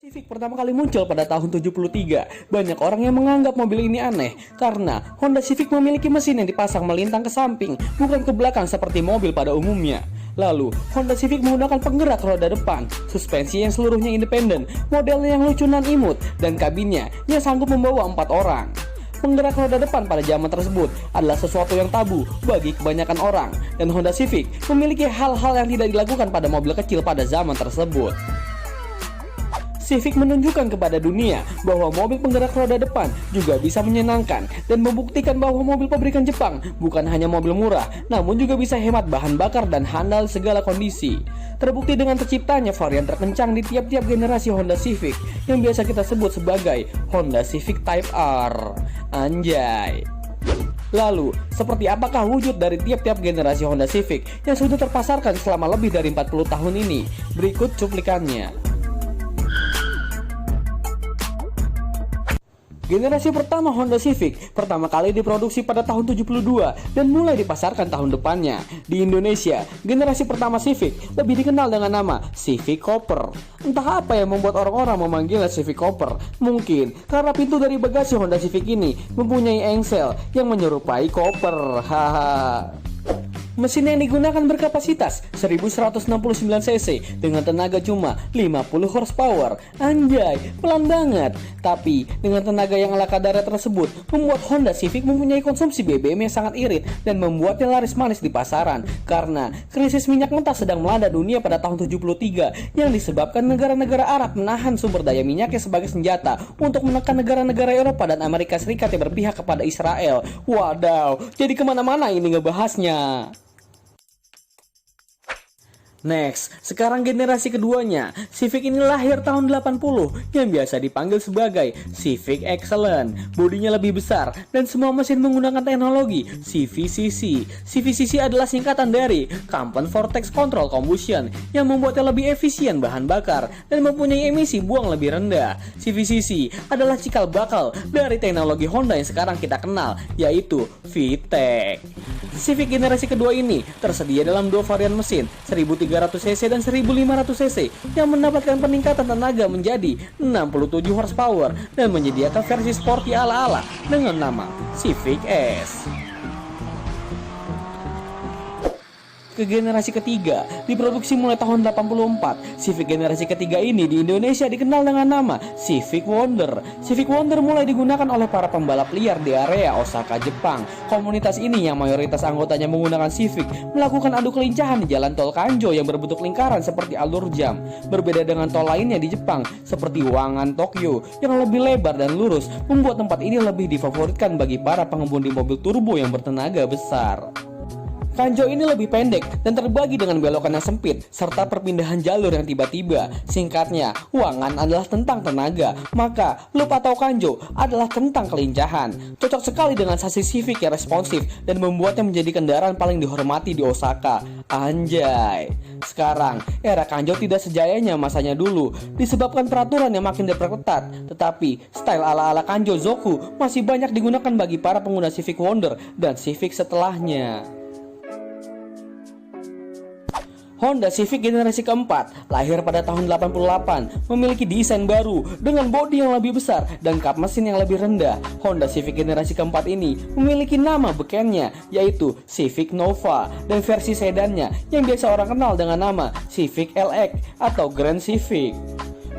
Civic pertama kali muncul pada tahun 73. Banyak orang yang menganggap mobil ini aneh karena Honda Civic memiliki mesin yang dipasang melintang ke samping, bukan ke belakang seperti mobil pada umumnya. Lalu, Honda Civic menggunakan penggerak roda depan, suspensi yang seluruhnya independen, modelnya yang lucu dan imut, dan kabinnya yang sanggup membawa 4 orang. Penggerak roda depan pada zaman tersebut adalah sesuatu yang tabu bagi kebanyakan orang, dan Honda Civic memiliki hal-hal yang tidak dilakukan pada mobil kecil pada zaman tersebut. Civic menunjukkan kepada dunia bahwa mobil penggerak roda depan juga bisa menyenangkan dan membuktikan bahwa mobil pabrikan Jepang bukan hanya mobil murah, namun juga bisa hemat bahan bakar dan handal segala kondisi. Terbukti dengan terciptanya varian terkencang di tiap-tiap generasi Honda Civic yang biasa kita sebut sebagai Honda Civic Type R. Anjay. Lalu, seperti apakah wujud dari tiap-tiap generasi Honda Civic yang sudah terpasarkan selama lebih dari 40 tahun ini? Berikut cuplikannya. Generasi pertama Honda Civic pertama kali diproduksi pada tahun 72 dan mulai dipasarkan tahun depannya. Di Indonesia, generasi pertama Civic lebih dikenal dengan nama Civic Cooper. Entah apa yang membuat orang-orang memanggilnya Civic Cooper. Mungkin karena pintu dari bagasi Honda Civic ini mempunyai engsel yang menyerupai Cooper. Haha. Mesin yang digunakan berkapasitas 1169 cc dengan tenaga cuma 50 horsepower. Anjay, pelan banget. Tapi dengan tenaga yang ala kadarnya tersebut membuat Honda Civic mempunyai konsumsi BBM yang sangat irit dan membuatnya laris manis di pasaran karena krisis minyak mentah sedang melanda dunia pada tahun 73 yang disebabkan negara-negara Arab menahan sumber daya minyaknya sebagai senjata untuk menekan negara-negara Eropa dan Amerika Serikat yang berpihak kepada Israel. Wadaw, jadi kemana-mana ini ngebahasnya. Next, sekarang generasi keduanya. Civic ini lahir tahun 80 yang biasa dipanggil sebagai Civic Excellent. Bodinya lebih besar dan semua mesin menggunakan teknologi CVCC. CVCC adalah singkatan dari Compound Vortex Control Combustion yang membuatnya lebih efisien bahan bakar dan mempunyai emisi buang lebih rendah. CVCC adalah cikal bakal dari teknologi Honda yang sekarang kita kenal, yaitu VTEC. Civic generasi kedua ini tersedia dalam dua varian mesin, 1300cc dan 1500cc, yang mendapatkan peningkatan tenaga menjadi 67 horsepower dan menyediakan versi sporty ala-ala dengan nama Civic S. Ke generasi ketiga, diproduksi mulai tahun 84. Civic generasi ketiga ini di Indonesia dikenal dengan nama Civic Wonder. Civic Wonder mulai digunakan oleh para pembalap liar di area Osaka, Jepang. Komunitas ini yang mayoritas anggotanya menggunakan Civic melakukan adu kelincahan di jalan tol Kanjo yang berbentuk lingkaran seperti alur jam. Berbeda dengan tol lainnya di Jepang seperti Wangan Tokyo yang lebih lebar dan lurus, membuat tempat ini lebih difavoritkan bagi para pengemudi mobil turbo yang bertenaga besar. Kanjo ini lebih pendek dan terbagi dengan belokan yang sempit serta perpindahan jalur yang tiba-tiba. Singkatnya, Wangan adalah tentang tenaga, maka loop atau Kanjo adalah tentang kelincahan. Cocok sekali dengan sasis Civic yang responsif dan membuatnya menjadi kendaraan paling dihormati di Osaka. Anjay. Sekarang, era Kanjo tidak sejayanya masanya dulu disebabkan peraturan yang makin diperketat. Tetapi, style ala-ala Kanjo Zoku masih banyak digunakan bagi para pengguna Civic Wonder dan Civic setelahnya. Honda Civic generasi keempat, lahir pada tahun 88, memiliki desain baru dengan bodi yang lebih besar dan kap mesin yang lebih rendah. Honda Civic generasi keempat ini memiliki nama bekennya, yaitu Civic Nova, dan versi sedannya yang biasa orang kenal dengan nama Civic LX atau Grand Civic.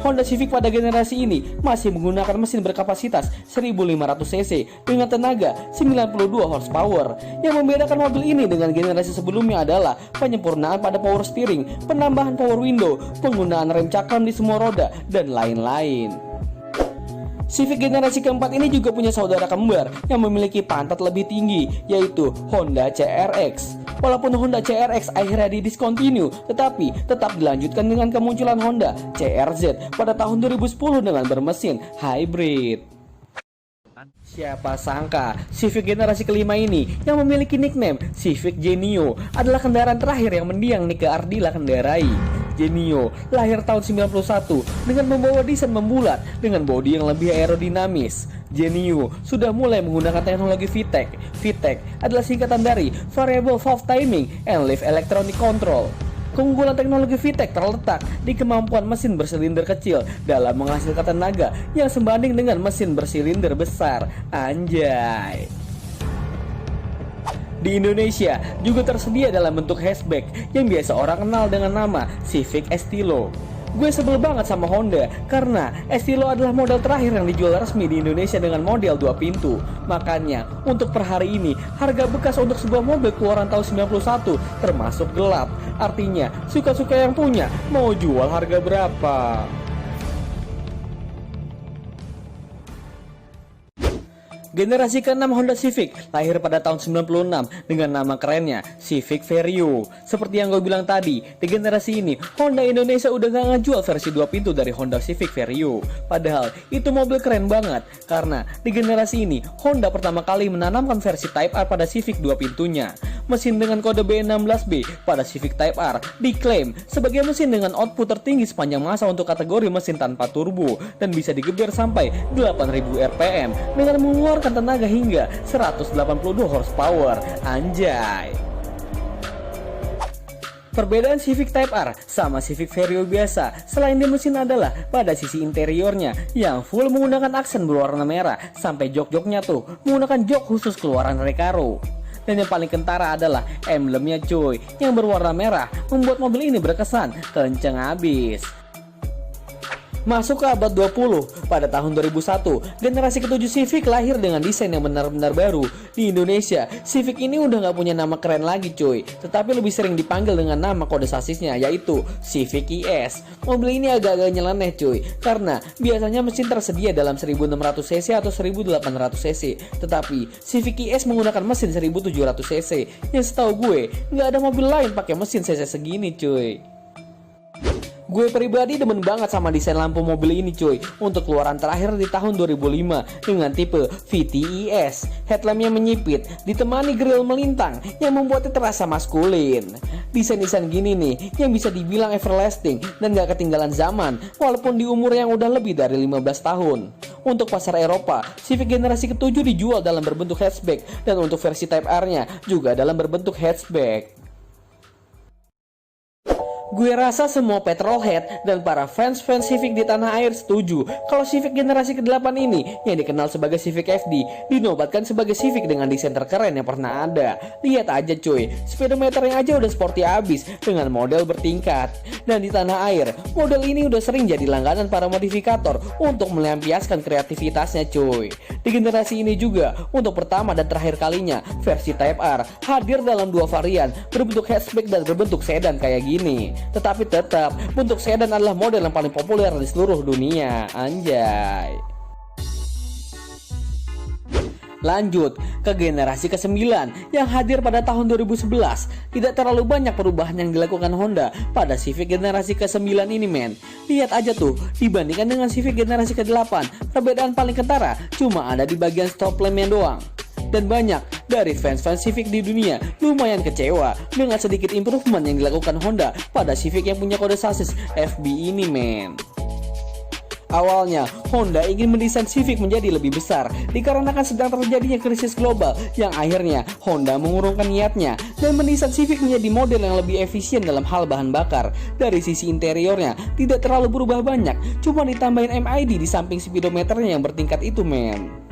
Honda Civic pada generasi ini masih menggunakan mesin berkapasitas 1500cc dengan tenaga 92 horsepower. Yang membedakan mobil ini dengan generasi sebelumnya adalah penyempurnaan pada power steering, penambahan power window, penggunaan rem cakram di semua roda, dan lain-lain. Civic generasi keempat ini juga punya saudara kembar yang memiliki pantat lebih tinggi, yaitu Honda CRX. Walaupun Honda CRX akhirnya didiscontinue, tetapi tetap dilanjutkan dengan kemunculan Honda CRZ pada tahun 2010 dengan bermesin hybrid. Siapa sangka Civic generasi kelima ini yang memiliki nickname Civic Genio adalah kendaraan terakhir yang mendiang Nika Ardila kendarai. Genio lahir tahun 91 dengan membawa desain membulat dengan bodi yang lebih aerodinamis. Genio sudah mulai menggunakan teknologi VTEC. VTEC adalah singkatan dari Variable Valve Timing and Leaf Electronic Control. Keunggulan teknologi VTEC terletak di kemampuan mesin bersilinder kecil dalam menghasilkan tenaga yang sebanding dengan mesin bersilinder besar. Anjay. Di Indonesia juga tersedia dalam bentuk hatchback yang biasa orang kenal dengan nama Civic Estilo. Gue sebel banget sama Honda karena Estilo adalah model terakhir yang dijual resmi di Indonesia dengan model 2 pintu. Makanya untuk per hari ini harga bekas untuk sebuah mobil keluaran tahun 91 termasuk gelap. Artinya suka-suka yang punya mau jual harga berapa. Generasi ke-6 Honda Civic lahir pada tahun 96 dengan nama kerennya Civic Vario. Seperti yang gue bilang tadi, di generasi ini Honda Indonesia udah gak ngejual versi 2 pintu dari Honda Civic Vario. Padahal itu mobil keren banget karena di generasi ini Honda pertama kali menanamkan versi Type R pada Civic 2 pintunya. Mesin dengan kode B16B pada Civic Type R diklaim sebagai mesin dengan output tertinggi sepanjang masa untuk kategori mesin tanpa turbo dan bisa digeber sampai 8000 rpm dengan mengeluarkan tenaga hingga 182 horsepower. Anjay. Perbedaan Civic Type R sama Civic Vario biasa selain di mesin adalah pada sisi interiornya yang full menggunakan aksen berwarna merah sampai jok-joknya tuh menggunakan jok khusus keluaran Recaro. Dan yang paling kentara adalah emblemnya cuy yang berwarna merah membuat mobil ini berkesan kenceng abis. Masuk ke abad 20, pada tahun 2001, generasi ke-7 Civic lahir dengan desain yang benar-benar baru. Di Indonesia, Civic ini udah gak punya nama keren lagi cuy, tetapi lebih sering dipanggil dengan nama kode sasisnya yaitu Civic ES. Mobil ini agak-agak nyeleneh cuy, karena biasanya mesin tersedia dalam 1600cc atau 1800cc, tetapi Civic ES menggunakan mesin 1700cc, yang setahu gue gak ada mobil lain pakai mesin cc segini cuy. Gue pribadi demen banget sama desain lampu mobil ini cuy. Untuk keluaran terakhir di tahun 2005 dengan tipe VTES. Headlampnya menyipit ditemani grill melintang yang membuatnya terasa maskulin. Desain-desain gini nih yang bisa dibilang everlasting dan gak ketinggalan zaman walaupun di umur yang udah lebih dari 15 tahun. Untuk pasar Eropa, Civic generasi ke-7 dijual dalam berbentuk hatchback dan untuk versi Type R-nya juga dalam berbentuk hatchback. Gue rasa semua petrolhead dan para fans-fans Civic di tanah air setuju kalau Civic generasi ke-8 ini yang dikenal sebagai Civic FD dinobatkan sebagai Civic dengan desain terkeren yang pernah ada. Lihat aja cuy, speedometernya aja udah sporty abis dengan model bertingkat. Dan di tanah air, model ini udah sering jadi langganan para modifikator untuk melampiaskan kreativitasnya cuy. Di generasi ini juga, untuk pertama dan terakhir kalinya, versi Type R hadir dalam dua varian berbentuk hatchback dan berbentuk sedan kayak gini. Tetapi tetap, bentuk sedan adalah model yang paling populer di seluruh dunia. Anjay. Lanjut ke generasi ke-9 yang hadir pada tahun 2011. Tidak terlalu banyak perubahan yang dilakukan Honda pada Civic generasi ke-9 ini men. Lihat aja tuh, dibandingkan dengan Civic generasi ke-8, perbedaan paling kentara cuma ada di bagian stop lampnya doang. Dan banyak dari fans-fans Civic di dunia lumayan kecewa dengan sedikit improvement yang dilakukan Honda pada Civic yang punya kode sasis FB ini men. Awalnya, Honda ingin mendesain Civic menjadi lebih besar dikarenakan sedang terjadinya krisis global yang akhirnya Honda mengurungkan niatnya dan mendesain Civic menjadi model yang lebih efisien dalam hal bahan bakar. Dari sisi interiornya tidak terlalu berubah banyak, cuma ditambahin MID di samping speedometernya yang bertingkat itu men.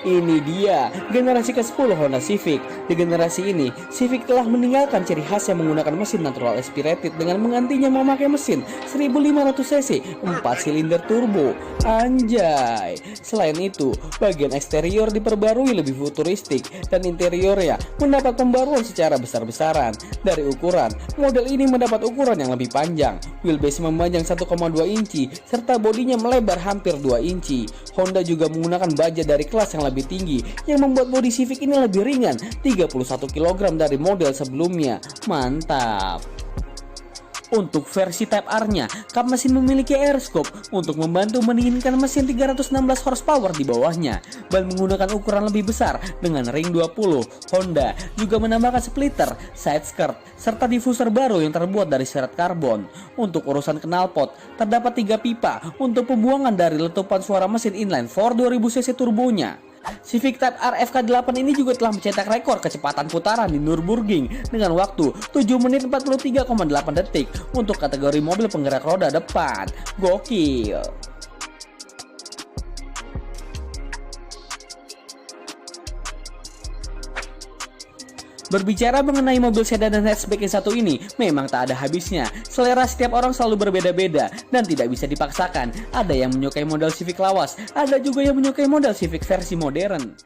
Ini dia generasi ke-10 Honda Civic. Di generasi ini, Civic telah meninggalkan ciri khas yang menggunakan mesin natural aspirated dengan menggantinya memakai mesin 1500cc 4 silinder turbo. Anjay. Selain itu, bagian eksterior diperbarui lebih futuristik dan interiornya mendapat pembaruan secara besar-besaran. Dari ukuran, model ini mendapat ukuran yang lebih panjang, wheelbase memanjang 1,2 inci serta bodinya melebar hampir 2 inci. Honda juga menggunakan baja dari kelas yang lebih tinggi yang membuat bodi Civic ini lebih ringan 31 kg dari model sebelumnya. Mantap. Untuk versi Type R-nya, kap mesin memiliki air scope untuk membantu mendinginkan mesin 316 horsepower di bawahnya. Ban menggunakan ukuran lebih besar dengan ring 20. Honda juga menambahkan splitter, side skirt, serta diffuser baru yang terbuat dari serat karbon. Untuk urusan knalpot, terdapat 3 pipa untuk pembuangan dari letupan suara mesin inline 4 2000cc turbonya. Civic Type R FK8 ini juga telah mencetak rekor kecepatan putaran di Nürburgring dengan waktu 7 menit 43,8 detik untuk kategori mobil penggerak roda depan. Gokil. Berbicara mengenai mobil sedan dan hatchback yang satu ini, memang tak ada habisnya. Selera setiap orang selalu berbeda-beda dan tidak bisa dipaksakan. Ada yang menyukai model Civic lawas, ada juga yang menyukai model Civic versi modern.